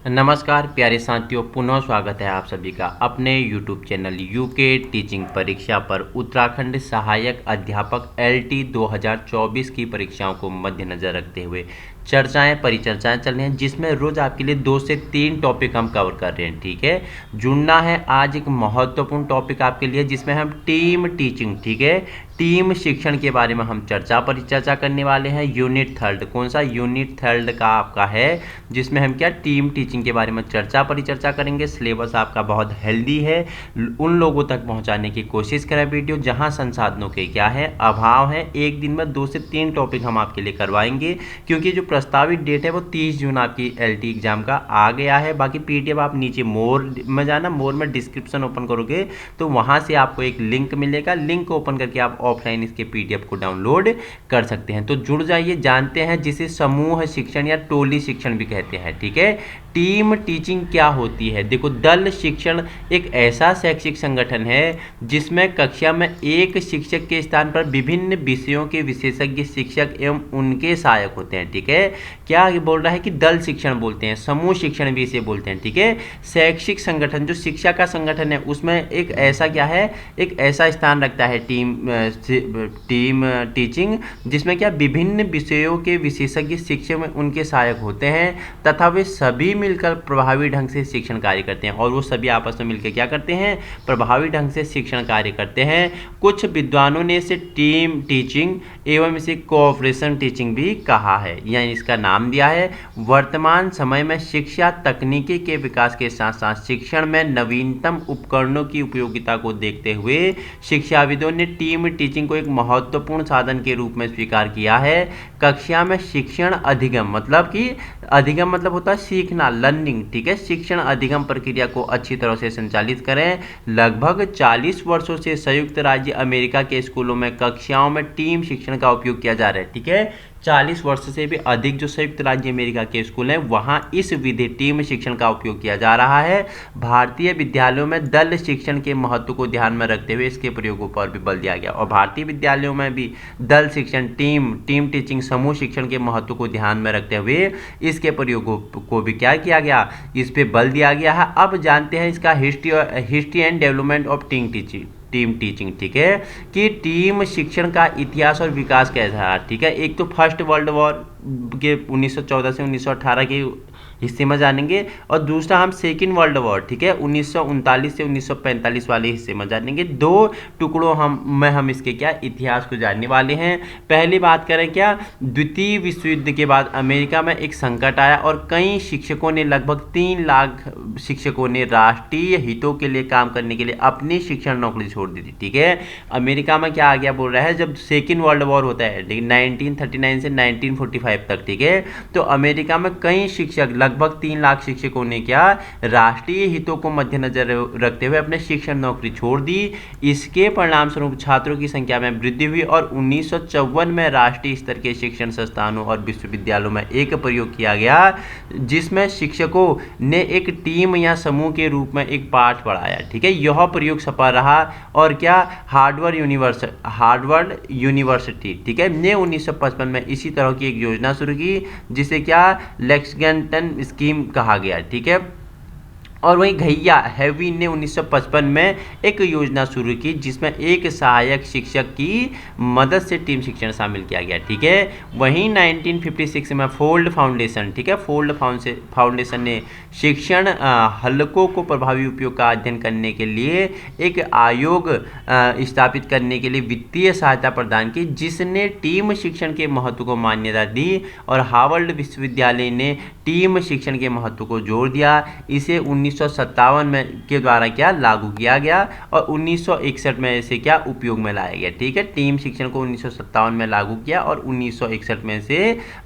नमस्कार प्यारे साथियों, पुनः स्वागत है आप सभी का अपने YouTube चैनल यूके टीचिंग परीक्षा पर। उत्तराखंड सहायक अध्यापक LT 2024 की परीक्षाओं को मद्देनज़र रखते हुए परिचर्चाएं चल रही हैं, जिसमें रोज़ आपके लिए 2 से 3 टॉपिक हम कवर कर रहे हैं। ठीक है, जुड़ना है। आज एक महत्वपूर्ण टॉपिक आपके लिए जिसमें हम टीम टीचिंग, ठीक है, टीम शिक्षण के बारे में हम परिचर्चा करने वाले हैं। यूनिट थर्ड, कौन सा यूनिट थर्ड का आपका है, जिसमें हम क्या टीम टीचिंग के बारे में परिचर्चा करेंगे। सिलेबस आपका बहुत हेल्दी है, उन लोगों तक पहुंचाने की कोशिश करें वीडियो जहां संसाधनों के क्या है अभाव है। एक दिन में 2 से 3 टॉपिक हम आपके लिए करवाएंगे, क्योंकि जो प्रस्तावित डेट है वो 30 जून आपकी LT एग्जाम का आ गया है। बाकी PDF आप नीचे मोर में जाना, मोर में डिस्क्रिप्शन ओपन करोगे तो वहां से आपको एक लिंक मिलेगा, लिंक ओपन करके आप ऑफलाइन इसके PDF को डाउनलोड कर सकते हैं। तो जुड़ जाइए, जानते हैं जिसे समूह शिक्षण या टोली शिक्षण भी कहते हैं। ठीक है, टीम टीचिंग क्या होती है। देखो, दल शिक्षण एक ऐसा शैक्षिक संगठन है जिसमें कक्षा में एक शिक्षक के स्थान पर विभिन्न विषयों के विशेषज्ञ शिक्षक एवं उनके सहायक होते हैं। ठीक है, क्या बोल रहा है कि दल शिक्षण बोलते हैं, समूह शिक्षण भी इसे बोलते हैं। ठीक है, शैक्षिक संगठन जो शिक्षा का संगठन है उसमें एक ऐसा क्या है, एक ऐसा स्थान रखता है टीम टीचिंग, जिसमें क्या विभिन्न विषयों के विशेषज्ञ शिक्षक में उनके सहायक होते हैं तथा वे सभी मिलकर प्रभावी ढंग से शिक्षण कार्य करते हैं। और वो सभी आपस में मिलकर क्या करते हैं, प्रभावी ढंग से शिक्षण कार्य करते हैं। कुछ विद्वानों ने इसे टीम टीचिंग एवं इसे कोऑपरेशन टीचिंग भी कहा है, या इसका नाम दिया है। वर्तमान समय में शिक्षा तकनीकी के विकास के साथ साथ शिक्षण में नवीनतम उपकरणों की उपयोगिता को देखते हुए शिक्षाविदों ने टीम टीचिंग को एक महत्वपूर्ण साधन के रूप में स्वीकार किया है। कक्षा में शिक्षण अधिगम मतलब होता है सीखना, लर्निंग। ठीक है, शिक्षण अधिगम प्रक्रिया को अच्छी तरह से संचालित करें। लगभग 40 वर्षों से संयुक्त राज्य अमेरिका के स्कूलों में कक्षाओं में टीम शिक्षण का उपयोग किया जा रहा है। ठीक है, 40 वर्ष से भी अधिक जो संयुक्त राज्य अमेरिका के स्कूल हैं वहां इस विधि टीम शिक्षण का उपयोग किया जा रहा है। भारतीय विद्यालयों में दल शिक्षण के महत्व को ध्यान में रखते हुए इसके प्रयोगों पर भी बल दिया गया, और भारतीय विद्यालयों में भी दल शिक्षण, टीम टीचिंग, समूह शिक्षण के महत्व को ध्यान में रखते हुए इसके प्रयोगों को भी क्या किया गया, इस पे बल दिया गया है। अब जानते हैं इसका history and development of team teaching. ठीक है, कि टीम शिक्षण का इतिहास और विकास कैसा है। ठीक है, एक तो फर्स्ट वर्ल्ड वॉर के 1914 से 1918 के हिस्से में जानेंगे, और दूसरा हम सेकेंड वर्ल्ड वॉर, ठीक है, 1939 से 1945 वाले हिस्से में जानेंगे। 2 टुकड़ों हम इसके क्या इतिहास को जानने वाले हैं। पहली बात करें क्या, द्वितीय विश्व युद्ध के बाद अमेरिका में एक संकट आया और कई शिक्षकों ने, लगभग 3 लाख शिक्षकों ने राष्ट्रीय हितों के लिए काम करने के लिए अपनी शिक्षण नौकरी छोड़ दी थी। ठीक है, अमेरिका में क्या आ गया बोल रहा है, जब सेकेंड वर्ल्ड वॉर होता है 1939 से 1945 तक, ठीक है, तो अमेरिका में कई शिक्षक, लगभग 3 लाख शिक्षकों ने क्या राष्ट्रीय हितों को मद्देनजर रखते हुए अपने शिक्षण नौकरी छोड़ दी। इसके परिणाम स्वरूप छात्रों की संख्या में वृद्धि हुई और 1954 में राष्ट्रीय स्तर के शिक्षण संस्थानों और विश्वविद्यालयों में एक प्रयोग किया गया, जिसमें शिक्षकों ने एक टीम या समूह के रूप में एक पाठ पढ़ाया। ठीक है, यह प्रयोग सफल रहा और क्या हार्वर्ड यूनिवर्सिटी, ठीक है, ने 1955 में इसी तरह की एक योजना शुरू की जिसे क्या लेक्सगेंटन स्कीम कहा गया। ठीक है, और वहीं घैया हैवी ने 1955 में एक योजना शुरू की जिसमें एक सहायक शिक्षक की मदद से टीम शिक्षण शामिल किया गया। ठीक है, वहीं 1956 में फोल्ड फाउंडेशन, ठीक है, फोल्ड फाउंडेशन ने शिक्षण हलकों को प्रभावी उपयोग का अध्ययन करने के लिए एक आयोग स्थापित करने के लिए वित्तीय सहायता प्रदान की, जिसने टीम शिक्षण के महत्व को मान्यता दी, और हार्वर्ड विश्वविद्यालय ने टीम शिक्षण के महत्व को जोर दिया। इसे 1957 में के द्वारा क्या लागू किया गया और 1961 में इसे क्या उपयोग में लाया गया। ठीक है, टीम शिक्षण को 1957 में लागू किया और 1961 में से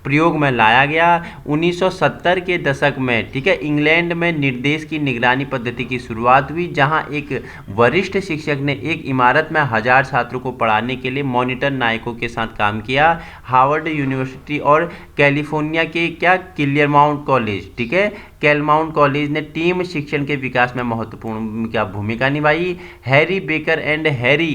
प्रयोग में लाया गया। 1970 के दशक में, ठीक है, इंग्लैंड में निर्देश की निगरानी पद्धति की शुरुआत हुई, जहां एक वरिष्ठ शिक्षक ने एक इमारत में 1000 छात्रों को पढ़ाने के लिए मॉनिटर नायकों के साथ काम किया। हार्वर्ड यूनिवर्सिटी और कैलिफोर्निया के क्या क्लियरमाउंट कॉलेज, ठीक है, कैलमाउंट कॉलेज ने टीम शिक्षण के विकास में महत्वपूर्ण भूमिका निभाई। हैरी बेकर एंड हैरी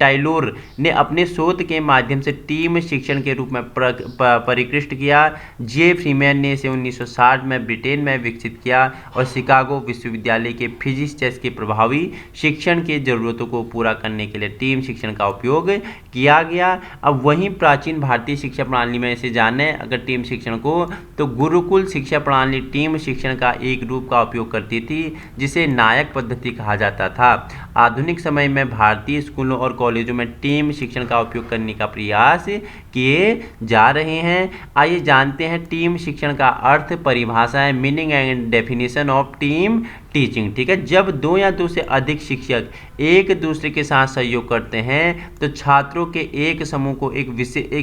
टाइलोर ने अपने शोध के माध्यम से टीम शिक्षण के रूप में परिष्कृत किया। जे फ्रीमैन ने इसे 1960 में ब्रिटेन में विकसित किया और शिकागो विश्वविद्यालय के फिजिक्स चेस के प्रभावी शिक्षण की जरूरतों को पूरा करने के लिए टीम शिक्षण का उपयोग किया गया। अब वहीं प्राचीन भारतीय शिक्षा प्रणाली में इसे जाने अगर टीम शिक्षण को, तो गुरुकुल शिक्षा प्रणाली टीम शिक्षण का एक रूप का उपयोग करती थी जिसे नायक पद्धति कहा जाता था। आधुनिक समय में भारतीय स्कूलों और कॉलेजों में टीम शिक्षण का उपयोग करने का प्रयास किए जा रहे हैं। आइए जानते हैं टीम शिक्षण का अर्थ, परिभाषा है, meaning and definition of team teaching. ठीक है, जब दो या दो से अधिक शिक्षक एक दूसरे के साथ सहयोग करते हैं तो छात्रों के एक समूह को एक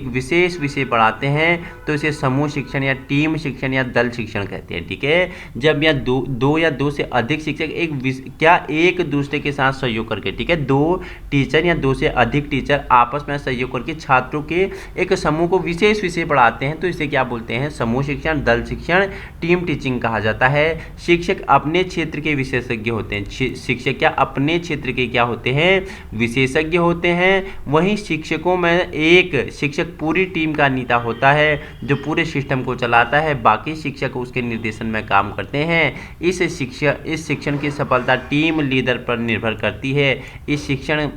विशेष विषय पढ़ाते हैं तो इसे समूह शिक्षण या टीम शिक्षण या दल शिक्षण कहते हैं। ठीक है, जब दो या दो से अधिक शिक्षक एक दूसरे के साथ सहयोग करके, ठीक है, दो टीचर या दो से अधिक टीचर आपस में सहयोग करके छात्रों के एक समूह को विशेष विषय पढ़ाते हैं तो इसे क्या बोलते हैं? समूह शिक्षण, दल शिक्षण, टीम टीचिंग कहा जाता है। शिक्षक अपने क्षेत्र के विशेषज्ञ होते हैं। शिक्षक क्या अपने क्षेत्र के क्या होते हैं? विशेषज्ञ होते हैं। वहीं शिक्षकों में एक शिक्षक पूरी टीम का नेता होता है जो पूरे सिस्टम को चलाता है, बाकी शिक्षक उसके निर्देशन में काम करते हैं। इस शिक्षण की सफलता टीम लीडर पर निर्भर करती है। इस शिक्षण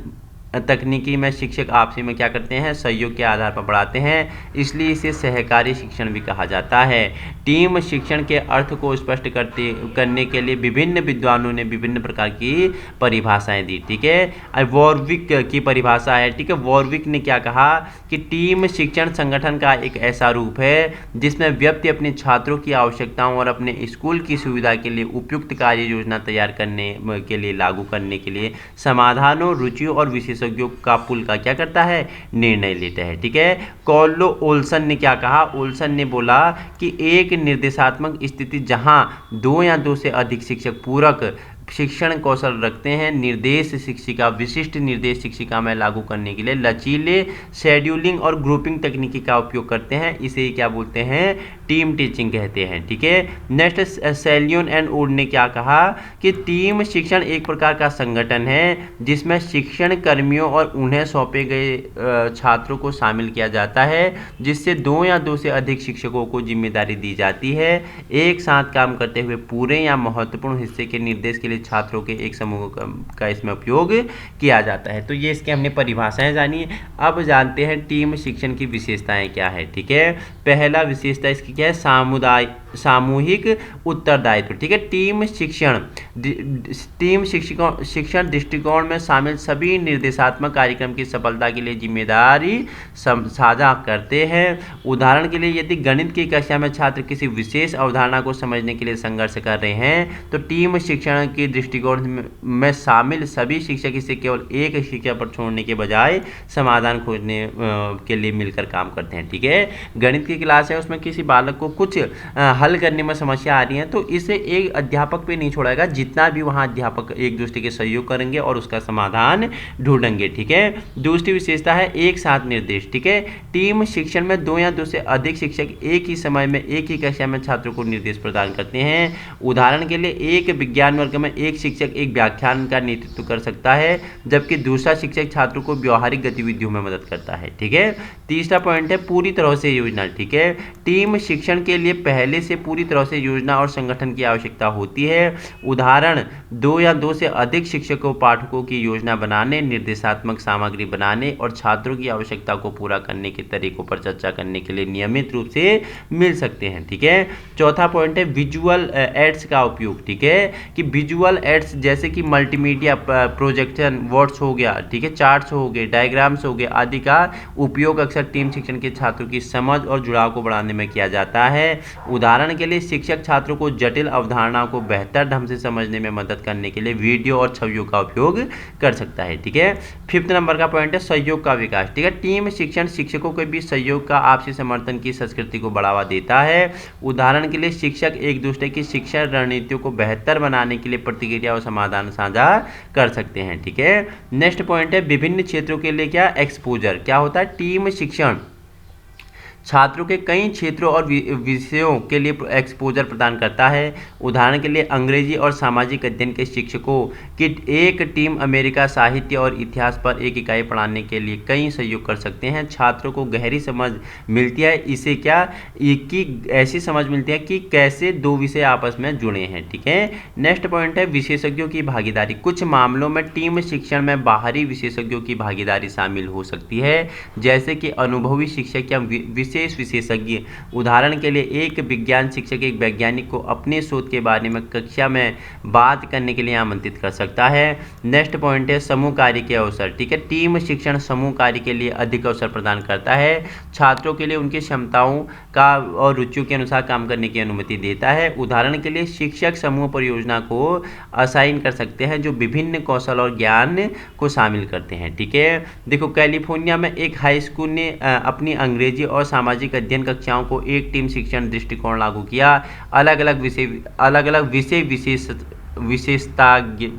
तकनीकी में शिक्षक आपसी में क्या करते हैं? सहयोग के आधार पर पढ़ाते हैं, इसलिए इसे सहकारी शिक्षण भी कहा जाता है। टीम शिक्षण के अर्थ को स्पष्ट करने के लिए विभिन्न विद्वानों ने विभिन्न प्रकार की परिभाषाएं दी। ठीक है, वॉरविक की परिभाषा है। ठीक है, वॉरविक ने क्या कहा कि टीम शिक्षण संगठन का एक ऐसा रूप है जिसमें व्यक्ति अपने छात्रों की आवश्यकताओं और अपने स्कूल की सुविधा के लिए उपयुक्त कार्य योजना तैयार करने के लिए, लागू करने के लिए समाधानों, रुचियों और विशेषज्ञों का पुल का क्या करता है? निर्णय लेता है। ठीक है, कॉलो ओल्सन ने क्या कहा? ओल्सन ने बोला कि एक निर्देशात्मक स्थिति जहां दो या दो से अधिक शिक्षक पूरक शिक्षण कौशल रखते हैं, निर्देश शिक्षिका विशिष्ट निर्देश शिक्षिका में लागू करने के लिए लचीले शेड्यूलिंग और ग्रुपिंग तकनीकी का उपयोग करते हैं, इसे क्या बोलते हैं? टीम टीचिंग कहते हैं। ठीक है, नेक्स्ट सेलियन एंड वुड ने क्या कहा कि टीम शिक्षण एक प्रकार का संगठन है जिसमें शिक्षण कर्मियों और उन्हें सौंपे गए छात्रों को शामिल किया जाता है, जिससे दो या दो से अधिक शिक्षकों को जिम्मेदारी दी जाती है एक साथ काम करते हुए पूरे या महत्वपूर्ण हिस्से के निर्देश के लिए छात्रों के एक समूह का इसमें उपयोग किया जाता है। तो ये इसके हमने परिभाषाएं जानी। अब जानते हैं टीम शिक्षण की विशेषताएं क्या है। ठीक है, पहला विशेषता इसकी क्या है? सामूहिक उत्तरदायित्व। ठीक है, टीम शिक्षण दृष्टिकोण में शामिल सभी निर्देशात्मक कार्यक्रम की सफलता के लिए जिम्मेदारी साझा करते हैं। उदाहरण के लिए यदि गणित की कक्षा में छात्र किसी विशेष अवधारणा को समझने के लिए संघर्ष कर रहे हैं तो टीम शिक्षण के दृष्टिकोण में शामिल सभी शिक्षक इसे केवल एक शिक्षक पर छोड़ने के बजाय समाधान खोजने के लिए मिलकर काम करते हैं। ठीक है, गणित की क्लास है, उसमें किसी बालक को कुछ हल करने में समस्या आ रही है तो इसे एक अध्यापक पे नहीं छोड़ेगा, जितना भी वहाँ अध्यापक एक दूसरे के सहयोग करेंगे और उसका समाधान ढूंढेंगे। ठीक है, दूसरी विशेषता है एक साथ निर्देश। ठीक है, टीम शिक्षण में दो या दो से अधिक शिक्षक एक ही समय में एक ही कक्षा में छात्रों को निर्देश प्रदान करते हैं। उदाहरण के लिए एक विज्ञान वर्ग में एक शिक्षक एक व्याख्यान का नेतृत्व कर सकता है जबकि दूसरा शिक्षक छात्रों को व्यवहारिक गतिविधियों में मदद करता है। ठीक है, तीसरा पॉइंट है पूरी तरह से योजना। ठीक है, टीम शिक्षण के लिए पहले से पूरी तरह से योजना और संगठन की आवश्यकता होती है। उदाहरण, दो या दो से अधिक शिक्षकों पाठकों की योजना बनाने, निर्देशात्मक सामग्री बनाने और छात्रों की आवश्यकता को पूरा करने के तरीकों पर चर्चा करने के लिए नियमित रूप से मिल सकते हैं। ठीक है, चौथा पॉइंट है विजुअल एड्स का उपयोग। ठीक है, कि विजुअल एड्स जैसे कि मल्टीमीडिया प्रोजेक्शन, वर्ड्स हो गया, ठीक है, चार्ट्स हो गए, डायग्राम्स हो गए आदि का उपयोग अक्सर टीम शिक्षण के छात्रों की समझ और जुड़ाव को बढ़ाने में किया जाता है। उदाहरण के लिए शिक्षक छात्रों को जटिल अवधारणाओं को बेहतर ढंग से समझने में मदद करने के लिए वीडियो और छवियों का उपयोग कर सकता है। ठीक है, फिफ्थ नंबर का पॉइंट है सहयोग का विकास। ठीक है, टीम शिक्षण शिक्षकों के बीच सहयोग का आपसी समर्थन की संस्कृति को बढ़ावा देता है। उदाहरण के लिए शिक्षक एक दूसरे की शिक्षा रणनीतियों को बेहतर बनाने के लिए प्रतिक्रिया और समाधान साझा कर सकते हैं। ठीक है, नेक्स्ट पॉइंट है विभिन्न क्षेत्रों के लिए क्या? एक्सपोजर। क्या होता है? टीम शिक्षण छात्रों के कई क्षेत्रों और विषयों के लिए एक्सपोजर प्रदान करता है। उदाहरण के लिए अंग्रेजी और सामाजिक अध्ययन के शिक्षकों की एक टीम अमेरिका साहित्य और इतिहास पर एक इकाई पढ़ाने के लिए कई सहयोग कर सकते हैं। छात्रों को गहरी समझ मिलती है, इसे क्या कि ऐसी समझ मिलती है कि कैसे दो विषय आपस में जुड़े हैं। ठीक है, नेक्स्ट पॉइंट है विशेषज्ञों की भागीदारी। कुछ मामलों में टीम शिक्षण में बाहरी विशेषज्ञों की भागीदारी शामिल हो सकती है, जैसे कि अनुभवी शिक्षक या विशेष विशेषज्ञ। उदाहरण के लिए एक विज्ञान शिक्षक एक वैज्ञानिक को अपने शोध के बारे में कक्षा में बात करने के लिए आमंत्रित कर सकता है। नेक्स्ट पॉइंट है समूह कार्य के अवसर। ठीक है, टीम शिक्षण समूह कार्य के लिए अधिक अवसर प्रदान करता है। छात्रों के लिए उनकी क्षमताओं का और रुचियों के अनुसार काम करने की अनुमति देता है। उदाहरण के लिए शिक्षक समूह परियोजना को असाइन कर सकते हैं जो विभिन्न कौशल और ज्ञान को शामिल करते हैं। ठीक है, देखो कैलिफोर्निया में एक हाई स्कूल ने अपनी अंग्रेजी और सामाजिक अध्ययन कक्षाओं को एक टीम शिक्षण दृष्टिकोण लागू किया। अलग अलग विषय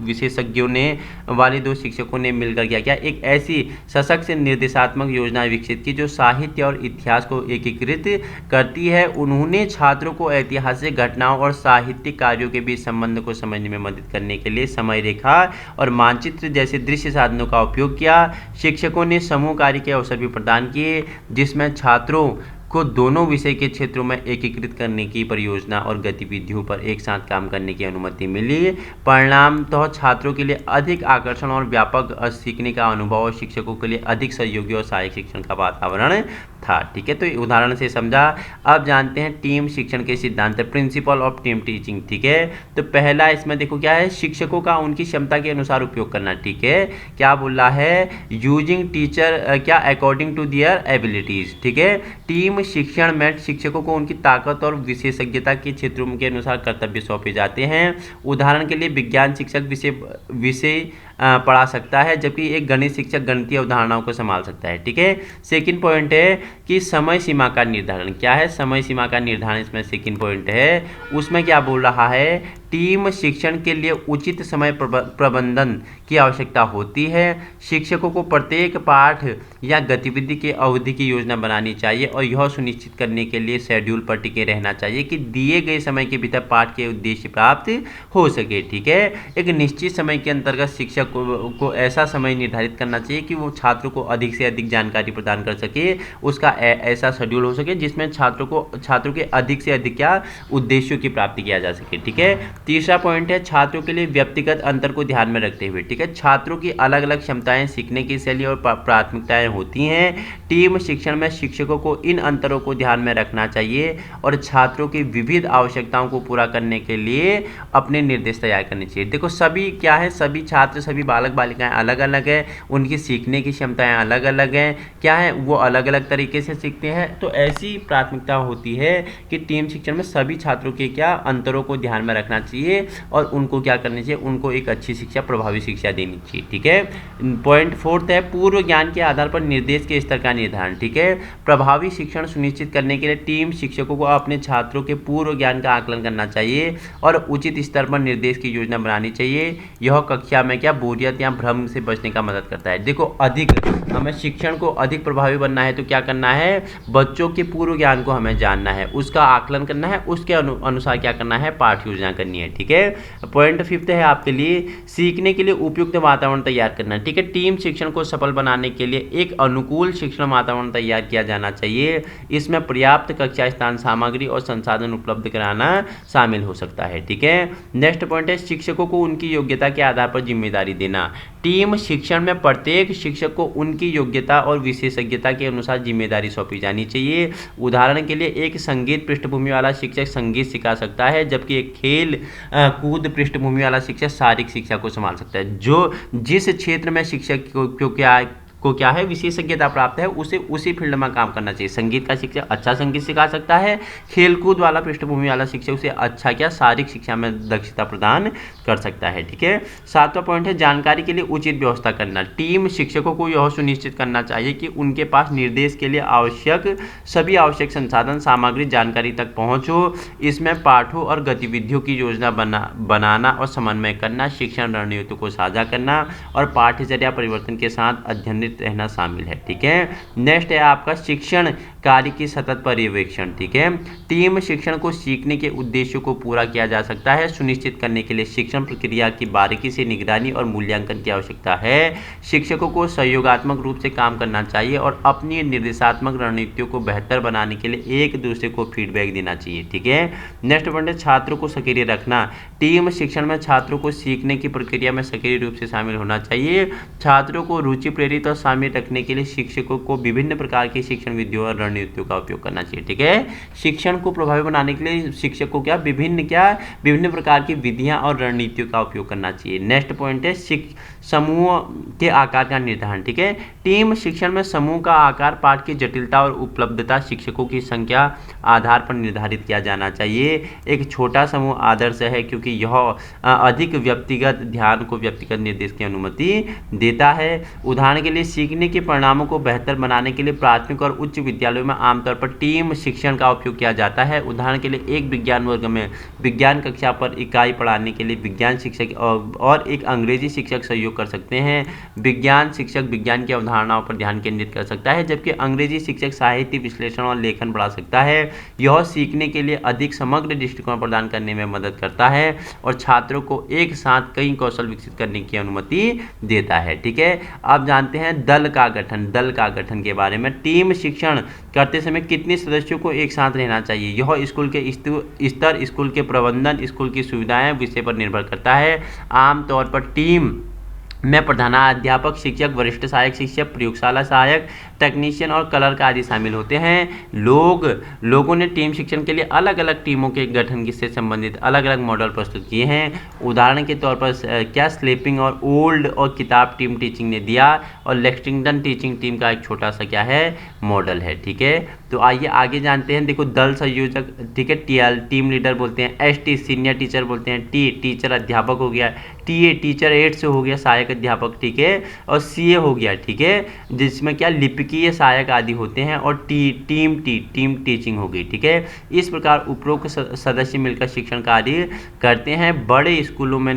विशेषज्ञों ने वाले दो शिक्षकों ने मिलकर क्या किया, एक ऐसी सशक्त निर्देशात्मक योजना विकसित की जो साहित्य और इतिहास को एकीकृत करती है। उन्होंने छात्रों को ऐतिहासिक घटनाओं और साहित्यिक कार्यों के बीच संबंध को समझने में मदद करने के लिए समय रेखा और मानचित्र जैसे दृश्य साधनों का उपयोग किया। शिक्षकों ने समूह कार्य के अवसर भी प्रदान किए जिसमें छात्रों को दोनों विषय के क्षेत्रों में एकीकृत करने की परियोजना और गतिविधियों पर एक साथ काम करने की अनुमति मिली। परिणाम तो छात्रों के लिए अधिक आकर्षण और व्यापक सीखने का अनुभव और शिक्षकों के लिए अधिक सहयोगी और सहायक शिक्षण का वातावरण था। ठीक है, तो उदाहरण से समझा। अब जानते हैं टीम शिक्षण के सिद्धांत, प्रिंसिपल ऑफ टीम टीचिंग। ठीक है, तो पहला इसमें देखो क्या है, शिक्षकों का उनकी क्षमता के अनुसार उपयोग करना। ठीक है, क्या बोल रहा है, यूजिंग टीचर क्या अकॉर्डिंग टू देयर एबिलिटीज। ठीक है, टीम शिक्षण में शिक्षकों को उनकी ताकत और विशेषज्ञता के क्षेत्रों के अनुसार कर्तव्य सौंपे जाते हैं। उदाहरण के लिए विज्ञान शिक्षक विषय पढ़ा सकता है जबकि एक गणित शिक्षक गणितीय अवधारणाओं को संभाल सकता है। ठीक है, सेकंड पॉइंट है कि समय सीमा का निर्धारण। क्या है, समय सीमा का निर्धारण इसमें सेकंड पॉइंट है। उसमें क्या बोल रहा है, टीम शिक्षण के लिए उचित समय प्रबंधन की आवश्यकता होती है। शिक्षकों को प्रत्येक पाठ या गतिविधि के अवधि की योजना बनानी चाहिए और यह सुनिश्चित करने के लिए शेड्यूल पर टिके रहना चाहिए कि दिए गए समय के भीतर पाठ के उद्देश्य प्राप्त हो सके। ठीक है, एक निश्चित समय के अंतर्गत शिक्षक को ऐसा समय निर्धारित करना चाहिए कि वो छात्रों को अधिक से अधिक जानकारी प्रदान कर सके, उसका ऐसा शेड्यूल हो सके जिसमें छात्रों के अधिक से अधिक क्या उद्देश्यों की प्राप्ति किया जा सके। ठीक है, तीसरा पॉइंट है छात्रों के लिए व्यक्तिगत अंतर को ध्यान में रखते हुए। ठीक है, छात्रों की अलग अलग क्षमताएं, सीखने की शैली और प्राथमिकताएं होती हैं। टीम शिक्षण में शिक्षकों को इन अंतरों को ध्यान में रखना चाहिए और छात्रों की विविध आवश्यकताओं को पूरा करने के लिए अपने निर्देश तैयार करने चाहिए। देखो सभी क्या है, सभी छात्र सभी बालक बालिकाएं अलग अलग है, उनकी सीखने की क्षमताएं अलग अलग हैं। क्या है, वो अलग अलग तरीके से सीखते हैं। तो ऐसी प्राथमिकता होती है कि टीम शिक्षण में सभी छात्रों के क्या अंतरों को ध्यान में रखना चाहिए और उनको क्या करना चाहिए, उनको एक अच्छी शिक्षा, प्रभावी शिक्षा देनी चाहिए। ठीक है, पॉइंट फोर्थ है पूर्व ज्ञान के आधार पर निर्देश के स्तर का निर्धारण। ठीक है, प्रभावी शिक्षण सुनिश्चित करने के लिए टीम शिक्षकों को अपने छात्रों के पूर्व ज्ञान का आकलन करना चाहिए और उचित स्तर पर निर्देश की योजना बनानी चाहिए। यह कक्षा में क्या बोरियत या भ्रम से बचने का मदद करता है। देखो अधिक हमें शिक्षण को अधिक प्रभावी बनना है तो क्या करना है, बच्चों के पूर्व ज्ञान को हमें जानना है, उसका आकलन करना है, उसके अनुसार क्या करना है, पाठ योजना करनी है। ठीक है, पॉइंट फिफ्थ है आपके लिए सीखने के लिए उपयुक्त वातावरण तैयार करना। ठीक है, टीम शिक्षण को सफल बनाने के लिए एक अनुकूल शिक्षण वातावरण तैयार किया जाना चाहिए। इसमें पर्याप्त कक्षा स्थान, सामग्री और संसाधन उपलब्ध कराना शामिल हो सकता है। ठीक है, नेक्स्ट पॉइंट है शिक्षकों को उनकी योग्यता के आधार पर जिम्मेदारी देना। टीम शिक्षण में प्रत्येक शिक्षक को उनकी योग्यता और विशेषज्ञता के अनुसार जिम्मेदारी सौंपी जानी चाहिए। उदाहरण के लिए एक संगीत पृष्ठभूमि वाला शिक्षक संगीत सिखा सकता है जबकि एक खेल कूद पृष्ठभूमि वाला शिक्षक शारीरिक शिक्षा को संभाल सकता है। जो जिस क्षेत्र में शिक्षक को क्या है विशेषज्ञता प्राप्त है उसे उसी फील्ड में काम करना चाहिए। संगीत का शिक्षक अच्छा संगीत सिखा सकता है, खेलकूद वाला पृष्ठभूमि वाला शिक्षक उसे अच्छा क्या शारीरिक शिक्षा में दक्षता प्रदान कर सकता है। ठीक है, सातवां पॉइंट है जानकारी के लिए उचित व्यवस्था करना। टीम शिक्षकों को यह सुनिश्चित करना चाहिए कि उनके पास निर्देश के लिए सभी आवश्यक संसाधन, सामग्री, जानकारी तक पहुँच हो। इसमें पाठों और गतिविधियों की योजना बनाना और समन्वय करना, शिक्षण रणनीतियों को साझा करना और पाठ्यचर्या परिवर्तन के साथ अध्ययन उपस्थित रहना शामिल है। ठीक है, नेक्स्ट है आपका शिक्षण कार्य की सतत पर्यवेक्षण। ठीक है, टीम शिक्षण को सीखने के उद्देश्यों को पूरा किया जा सकता है सुनिश्चित करने के लिए शिक्षण प्रक्रिया की बारीकी से निगरानी और मूल्यांकन की आवश्यकता है। शिक्षकों को सहयोगात्मक रूप से काम करना चाहिए और अपनी निर्देशात्मक रणनीतियों को बेहतर बनाने के लिए एक दूसरे को फीडबैक देना चाहिए। ठीक है, नेक्स्ट पॉइंट है छात्रों को सक्रिय रखना। टीम शिक्षण में छात्रों को सीखने की प्रक्रिया में सक्रिय रूप से शामिल होना चाहिए। छात्रों को रुचि प्रेरित और शामिल रखने के लिए शिक्षकों को विभिन्न प्रकार की शिक्षण विधियों और रणनीतियों का उपयोग करना चाहिए। ठीक है, शिक्षण को प्रभावी बनाने के लिए शिक्षक को विभिन्न प्रकार की विधियां और रणनीतियों का उपयोग करना चाहिए। नेक्स्ट पॉइंट है समूह के आकार का निर्धारण। ठीक है, टीम शिक्षण में समूह का आकार पाठ की जटिलता और उपलब्धता शिक्षकों की संख्या आधार पर निर्धारित किया जाना चाहिए। एक छोटा समूह आदर्श है क्योंकि यह अधिक व्यक्तिगत ध्यान को व्यक्तिगत निर्देश की अनुमति देता है। उदाहरण के लिए सीखने के परिणामों को बेहतर बनाने के लिए प्राथमिक और उच्च विद्यालयों में आमतौर पर टीम शिक्षण का उपयोग किया जाता है। उदाहरण के लिए एक विज्ञान वर्ग में विज्ञान कक्षा पर इकाई पढ़ाने के लिए विज्ञान शिक्षक और एक अंग्रेजी शिक्षक सहयोग कर सकते हैं। विज्ञान शिक्षक विज्ञान की अवधारणाओं पर ध्यान केंद्रित कर सकता है जबकि अंग्रेजी शिक्षक साहित्य विश्लेषण और लेखन बढ़ा सकता है। यह सीखने के लिए अधिक समग्र दृष्टिकोण प्रदान करने में मदद करता है और छात्रों को एक साथ कई कौशल विकसित करने की अनुमति देता है। ठीक है, अब जानते हैं दल का गठन के बारे में। टीम शिक्षण करते समय कितने सदस्यों को एक साथ रहना चाहिए? यह स्कूल के स्तर, स्कूल के प्रबंधन, स्कूल की सुविधाएं विषय पर निर्भर करता है। आमतौर पर टीम में प्रधानाध्यापक, शिक्षक, वरिष्ठ सहायक शिक्षक, प्रयोगशाला सहायक, टेक्नीशियन और कलर आदि शामिल होते हैं। लोगों ने टीम शिक्षण के लिए अलग अलग टीमों के गठन से संबंधित अलग अलग मॉडल प्रस्तुत किए हैं। उदाहरण के तौर पर स्लेपिंग और ओल्ड और किताब टीम टीचिंग ने दिया और लेक्सिंगटन टीचिंग टीम का एक छोटा सा मॉडल है। ठीक है, तो आइए आगे जानते हैं। देखो, दल संयोजक, ठीक है, टीम लीडर बोलते हैं, ST सीनियर टीचर बोलते हैं, टीचर अध्यापक हो गया, TA टीचर एड से हो गया सहायक अध्यापक। ठीक है, और CA हो गया। ठीक है, जिसमें लिपिकीय सहायक आदि होते हैं और टीम टीचिंग हो गई। ठीक है, इस प्रकार उपरोक्त सदस्य मिलकर शिक्षण कार्य करते हैं। बड़े स्कूलों में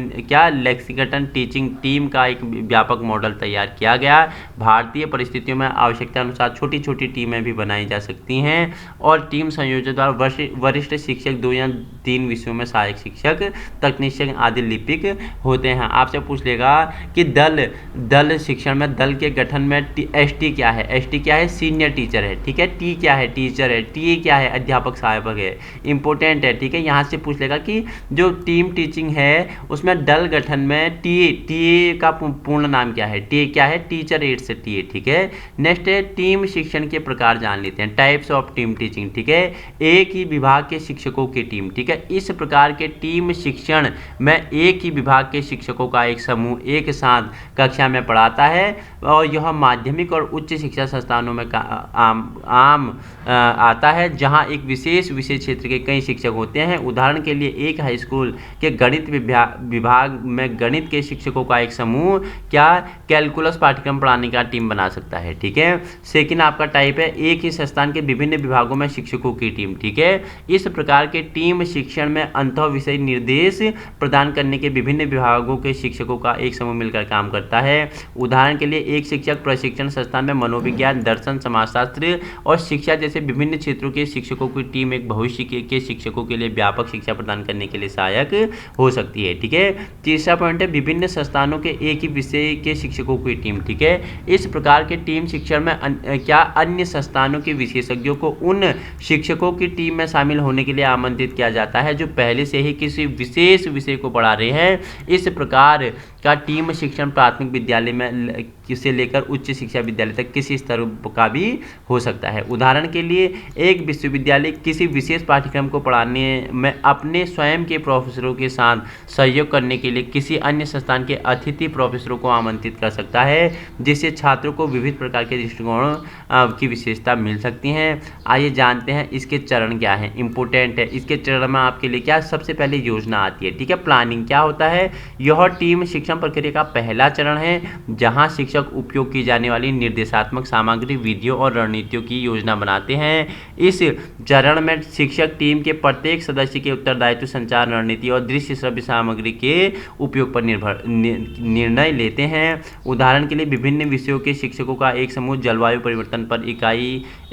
लेक्सिंगटन टीचिंग टीम का एक व्यापक मॉडल तैयार किया गया। भारतीय परिस्थितियों में आवश्यकता अनुसार छोटी छोटी टीमें भी बनाई जा सकती हैं और टीम संयोजक द्वारा वरिष्ठ शिक्षक 2 या 3 विषयों में सहायक शिक्षक, तकनीशियन आदि लिपिक होते हैं। आपसे पूछ लेगा कि दल शिक्षण में दल के गठन में ST क्या है? ST क्या है? सीनियर टीचर है। ठीक है, T क्या है? टीचर है। TA क्या है? अध्यापक सहायक है। इंपॉर्टेंट है। ठीक है, यहाँ से पूछ लेगा कि जो टीम टीचिंग है उसमें दल गठन में TA का पूर्ण नाम क्या है? TA क्या है? टीचर एड से TA। ठीक है, नेक्स्ट है टीम शिक्षण के प्रकार जान लेते हैं। Types of team teaching. ठीक है, एक ही विभाग के शिक्षकों की टीम। ठीक है, इस प्रकार के टीम शिक्षण में एक ही विभाग के शिक्षकों का एक समूह एक साथ कक्षा में पढ़ाता है और यह माध्यमिक और उच्च शिक्षा संस्थानों में आम आता है जहां एक विशेष क्षेत्र के कई शिक्षक होते हैं। उदाहरण के लिए एक हाई स्कूल के गणित विभाग में गणित के शिक्षकों का एक समूह कैलकुलस पाठ्यक्रम पढ़ाने का टीम बना सकता है। ठीक है, सेकंड आपका टाइप है एक ही संस्थान के विभिन्न विभागों में शिक्षकों की टीम। ठीक है, इस प्रकार के टीम शिक्षण में अंतः विषय निर्देश प्रदान करने के विभिन्न विभागों के शिक्षकों का एक समूह मिलकर काम करता है। उदाहरण के लिए एक शिक्षक प्रशिक्षण संस्थान में मनोविज्ञान, दर्शन, समाजशास्त्र और शिक्षा जैसे विभिन्न क्षेत्रों के शिक्षकों की टीम एक भविष्य के शिक्षकों के लिए व्यापक शिक्षा प्रदान करने के लिए सहायक हो सकती है। ठीक है, तीसरा पॉइंट है विभिन्न संस्थानों के एक ही विषय के शिक्षकों की टीम। ठीक है, इस प्रकार के टीम शिक्षण में अन्य संस्थानों के विशेषज्ञों को उन शिक्षकों की टीम में शामिल होने के लिए आमंत्रित किया जाता है जो पहले से ही किसी विशेष विषय को पढ़ा रहे हैं। इस प्रकार का टीम शिक्षण प्राथमिक विद्यालय में से लेकर उच्च शिक्षा विद्यालय तक किसी स्तर का भी हो सकता है। उदाहरण के लिए एक विश्वविद्यालय किसी विशेष पाठ्यक्रम को पढ़ाने में अपने स्वयं के प्रोफेसरों के साथ सहयोग करने के लिए किसी अन्य संस्थान के अतिथि प्रोफेसरों को आमंत्रित कर सकता है जिससे छात्रों को विविध प्रकार के दृष्टिकोणों की विशेषता मिल सकती हैं। आइए जानते हैं इसके चरण क्या हैं। इंपॉर्टेंट है, इसके चरण में आपके लिए सबसे पहले योजना आती है। ठीक है, प्लानिंग क्या होता है? यह टीम शिक्षण प्रक्रिया का पहला चरण है जहां शिक्षक शिक्षक उपयोग की जाने वाली निर्देशात्मक सामग्री, विधियों और रणनीतियों की योजना बनाते हैं। इस चरण में शिक्षक टीम के प्रत्येक सदस्य के उत्तरदायित्व, संचार रणनीति और दृश्य श्रव्य सामग्री के उपयोग पर निर्णय लेते हैं। उदाहरण के लिए विभिन्न विषयों के शिक्षकों का एक समूह जलवायु परिवर्तन पर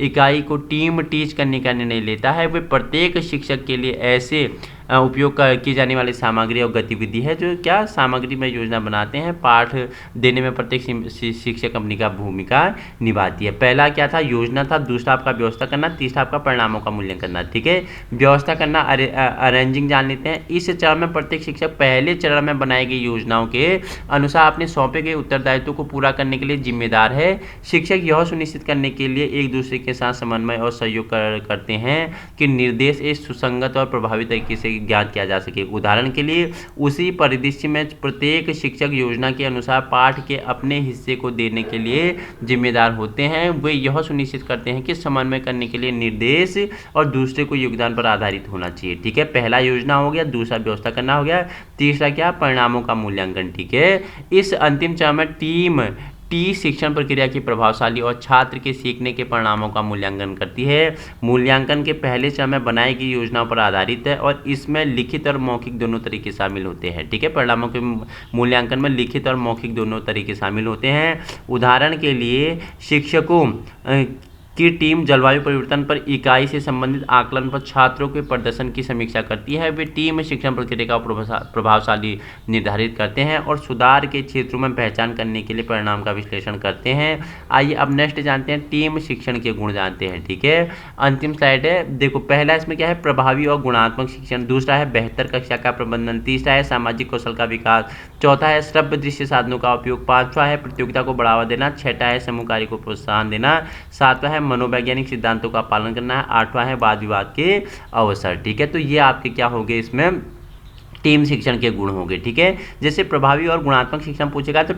इकाई को टीम टीच करने का निर्णय लेता है। वे प्रत्येक शिक्षक के लिए ऐसे उपयोग की जाने वाली सामग्री और गतिविधि है जो क्या सामग्री में योजना बनाते हैं। पाठ देने में प्रत्येक शिक्षक अपनी का भूमिका निभाती है। पहला क्या था, योजना था। दूसरा आपका व्यवस्था करना। तीसरा आपका परिणामों का मूल्यांकन करना। ठीक है, व्यवस्था करना, अरेंजिंग जान लेते हैं। इस चरण में प्रत्येक शिक्षक पहले चरण में बनाई गई योजनाओं के अनुसार अपने सौंपे गए उत्तरदायित्व को पूरा करने के लिए जिम्मेदार है। शिक्षक यह सुनिश्चित करने के लिए एक दूसरे के साथ समन्वय और सहयोग करते हैं कि निर्देश एक सुसंगत और प्रभावी तरीके से ज्ञात किया जा सके। उदाहरण के लिए उसी परिदृश्य में प्रत्येक शिक्षक योजना के अनुसार पाठ के अपने हिस्से को देने के लिए जिम्मेदार होते हैं। वे यह सुनिश्चित करते हैं कि समन्वय करने के लिए निर्देश और दूसरे को योगदान पर आधारित होना चाहिए। ठीक है, पहला योजना हो गया, दूसरा व्यवस्था करना हो गया, तीसरा क्या, परिणामों का मूल्यांकन। ठीक है, इस अंतिम चरण में टीम शिक्षण प्रक्रिया की प्रभावशाली और छात्र के सीखने के परिणामों का मूल्यांकन करती है। मूल्यांकन के पहले चरण में बनाई गई योजनाओं पर आधारित है और इसमें लिखित और मौखिक दोनों तरीके शामिल होते हैं। ठीक है, परिणामों के मूल्यांकन में लिखित और मौखिक दोनों तरीके शामिल होते हैं। उदाहरण के लिए शिक्षकों की टीम जलवायु परिवर्तन पर इकाई से संबंधित आकलन पर छात्रों के प्रदर्शन की समीक्षा करती है। वे टीम शिक्षण प्रक्रिया का प्रभावशाली निर्धारित करते हैं और सुधार के क्षेत्रों में पहचान करने के लिए परिणाम का विश्लेषण करते हैं। आइए अब नेक्स्ट जानते हैं, टीम शिक्षण के गुण जानते हैं। ठीक है, अंतिम स्लाइड है। देखो, पहला इसमें क्या है, प्रभावी और गुणात्मक शिक्षण। दूसरा है बेहतर कक्षा का प्रबंधन। तीसरा है सामाजिक कौशल का विकास। चौथा है श्रव्य दृश्य साधनों का उपयोग। पांचवा है प्रतियोगिता को बढ़ावा देना। छठा है समूह कार्य को प्रोत्साहन देना। सातवां है मनोवैज्ञानिक सिद्धांतों का पालन करना है। आठवां है वाद विवाद के अवसर। ठीक है, तो ये आपके क्या हो गए, इसमें टीम शिक्षण के गुण होंगे। ठीक है, जैसे प्रभावी और गुणात्मक शिक्षण पूछेगा तो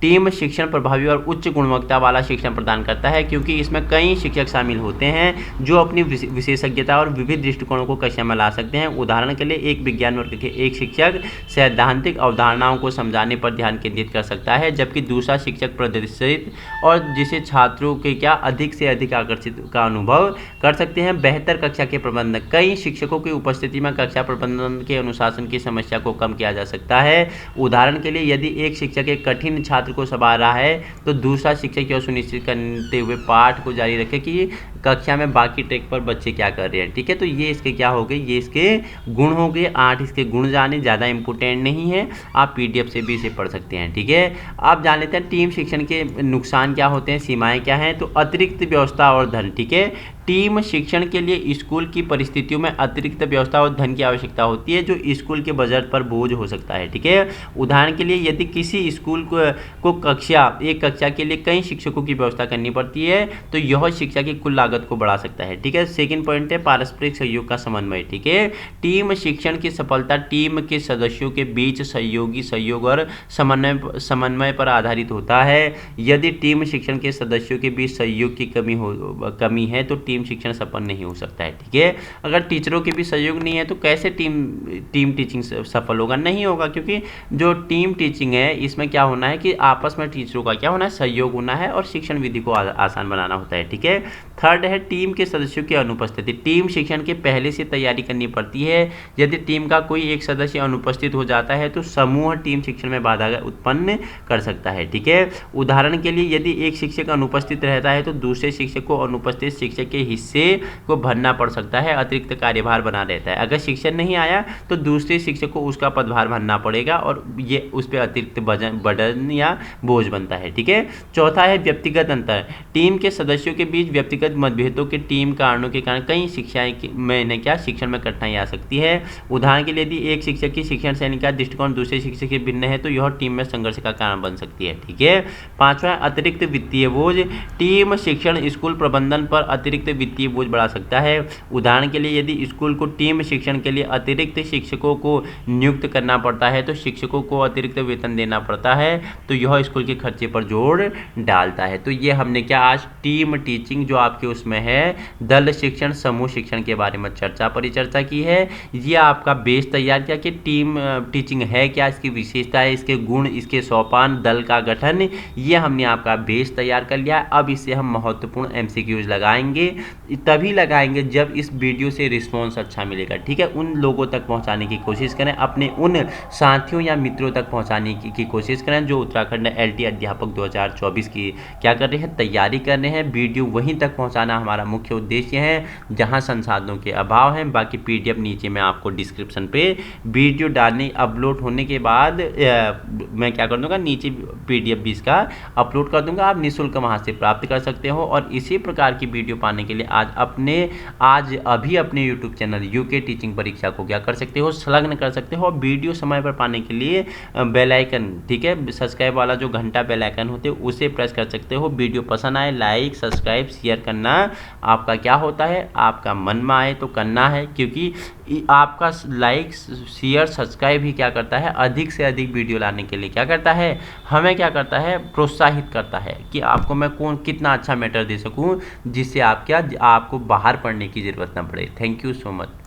टीम शिक्षण प्रभावी और उच्च गुणवत्ता वाला शिक्षण प्रदान करता है, क्योंकि इसमें कई शिक्षक शामिल होते हैं जो अपनी विशेषज्ञता और विविध दृष्टिकोणों को कक्षा में ला सकते हैं। उदाहरण के लिए एक विज्ञान वर्ग के एक शिक्षक सैद्धांतिक अवधारणाओं को समझाने पर ध्यान केंद्रित कर सकता है, जबकि दूसरा शिक्षक प्रदर्शित और जिसे छात्रों के क्या अधिक से अधिक आकर्षित का अनुभव कर सकते हैं। बेहतर कक्षा के प्रबंधन, कई शिक्षकों की उपस्थिति में कक्षा प्रबंधन के अनुशासन की समस्या को कम किया जा सकता है। उदाहरण के लिए यदि एक शिक्षक एक कठिन छात्र को संभाल रहा है तो दूसरा शिक्षक यह सुनिश्चित करते हुए पाठ को जारी रखे कि कक्षा में बाकी ट्रैक पर बच्चे क्या कर रहे हैं। ठीक है, तो ये इसके क्या हो गए, ये इसके गुण हो गए। 8 इसके गुण जाने, ज़्यादा इंपॉर्टेंट नहीं है, आप पीडीएफ से भी इसे पढ़ सकते हैं। ठीक है, आप जान लेते हैं टीम शिक्षण के नुकसान क्या होते हैं, सीमाएं क्या हैं। तो अतिरिक्त व्यवस्था और धन। ठीक है, टीम शिक्षण के लिए स्कूल की परिस्थितियों में अतिरिक्त व्यवस्था और धन की आवश्यकता होती है जो स्कूल के बजट पर बोझ हो सकता है। ठीक है, उदाहरण के लिए यदि किसी स्कूल को एक कक्षा के लिए कई शिक्षकों की व्यवस्था करनी पड़ती है तो यह शिक्षा की कुल लागत को बढ़ा सकता है। ठीक है, सेकंड पॉइंट है पारस्परिक सहयोग का समन्वय। ठीक है, टीम शिक्षण की सफलता टीम के सदस्यों के बीच सहयोग और समन्वय पर आधारित होता है। यदि टीम शिक्षण के सदस्यों के बीच सहयोग की कमी है तो टीम शिक्षण सफल नहीं हो सकता है। ठीक है, अगर टीचरों के भी सहयोग नहीं है तो कैसे टीम टीचिंग सफल होगा, नहीं होगा, क्योंकि जो टीम टीचिंग है इसमें क्या होना है कि आपस में टीचरों का क्या होना है, सहयोग होना है और शिक्षण विधि को आसान बनाना होता है। ठीक है, थर्ड है टीम के सदस्यों की अनुपस्थिति। टीम शिक्षण के पहले से तैयारी करनी पड़ती है। यदि टीम का कोई एक सदस्य अनुपस्थित हो जाता है तो समूह टीम शिक्षण में बाधा उत्पन्न कर सकता है। ठीक है, उदाहरण के लिए यदि एक शिक्षक अनुपस्थित रहता है तो दूसरे शिक्षक को अनुपस्थित शिक्षक के हिस्से को भरना पड़ सकता है, अतिरिक्त कार्यभार बना रहता है। अगर शिक्षक नहीं आया तो दूसरे शिक्षक को उसका पदभार भरना पड़ेगा और ये उस पर अतिरिक्त बर्डन या बोझ बनता है। ठीक है, चौथा है व्यक्तिगत अंतर। टीम के सदस्यों के बीच व्यक्तिगत मतभेदों के टीम कारणों के कारण कई शिक्षाएं में क्या शिक्षण में कठिनाई आ सकती है। उदाहरण के लिए यदि एक शिक्षक की शिक्षण शैली का दृष्टिकोण दूसरे शिक्षक के भिन्न है तो यह टीम में संघर्ष का कारण बन सकती है। ठीक है, पांचवा अतिरिक्त वित्तीय बोझ। टीम शिक्षण स्कूल प्रबंधन पर अतिरिक्त वित्तीय बोझ बढ़ा सकता है। उदाहरण के लिए यदि स्कूल को टीम शिक्षण के लिए अतिरिक्त शिक्षकों को नियुक्त करना पड़ता है तो शिक्षकों को अतिरिक्त वेतन देना पड़ता है, तो यह स्कूल के खर्चे पर जोर डालता है। तो ये हमने क्या आज टीम टीचिंग जो आप आपके उसमें है दल शिक्षण, समूह शिक्षण के बारे में परिचर्चा की है। ये आपका बेस तैयार किया कि टीम टीचिंग है क्या, इसकी विशेषता है, इसके गुण, इसके सोपान, दल का गठन, ये हमने आपका बेस तैयार कर लिया। अब इसे हम महत्वपूर्ण एमसीक्यूज लगाएंगे, तभी लगाएंगे जब इस वीडियो से रिस्पॉन्स अच्छा मिलेगा। ठीक है, उन लोगों तक पहुंचाने की कोशिश करें, अपने उन साथियों या मित्रों तक पहुंचाने की कोशिश करें जो उत्तराखंड एलटी अध्यापक 2024 की क्या कर रहे हैं, तैयारी कर रहे हैं। वीडियो वहीं तक पहुंचाना हमारा मुख्य उद्देश्य है जहां संसाधनों के अभाव हैं। बाकी पीडीएफ नीचे मैं आपको डिस्क्रिप्शन पे वीडियो डालने अपलोड होने के बाद मैं क्या कर दूंगा, नीचे पीडीएफ भी इसका अपलोड कर दूंगा, आप निःशुल्क वहां से प्राप्त कर सकते हो। और इसी प्रकार की वीडियो पाने के लिए आज अभी अपने यूट्यूब चैनल यूके टीचिंग परीक्षा को क्या कर सकते हो, संलग्न कर सकते हो। वीडियो समय पर पाने के लिए बेल आइकन, ठीक है, सब्सक्राइब वाला जो घंटा बेल आइकन होते हैं उसे प्रेस कर सकते हो। वीडियो पसंद आए लाइक सब्सक्राइब शेयर करना आपका क्या होता है, आपका मन में आए तो करना है, क्योंकि आपका लाइक शेयर सब्सक्राइब ही क्या करता है, अधिक से अधिक वीडियो लाने के लिए क्या करता है, हमें क्या करता है, प्रोत्साहित करता है कि आपको मैं कितना अच्छा मैटर दे सकूं जिससे आपको बाहर पढ़ने की ज़रूरत ना पड़े। Thank you so much.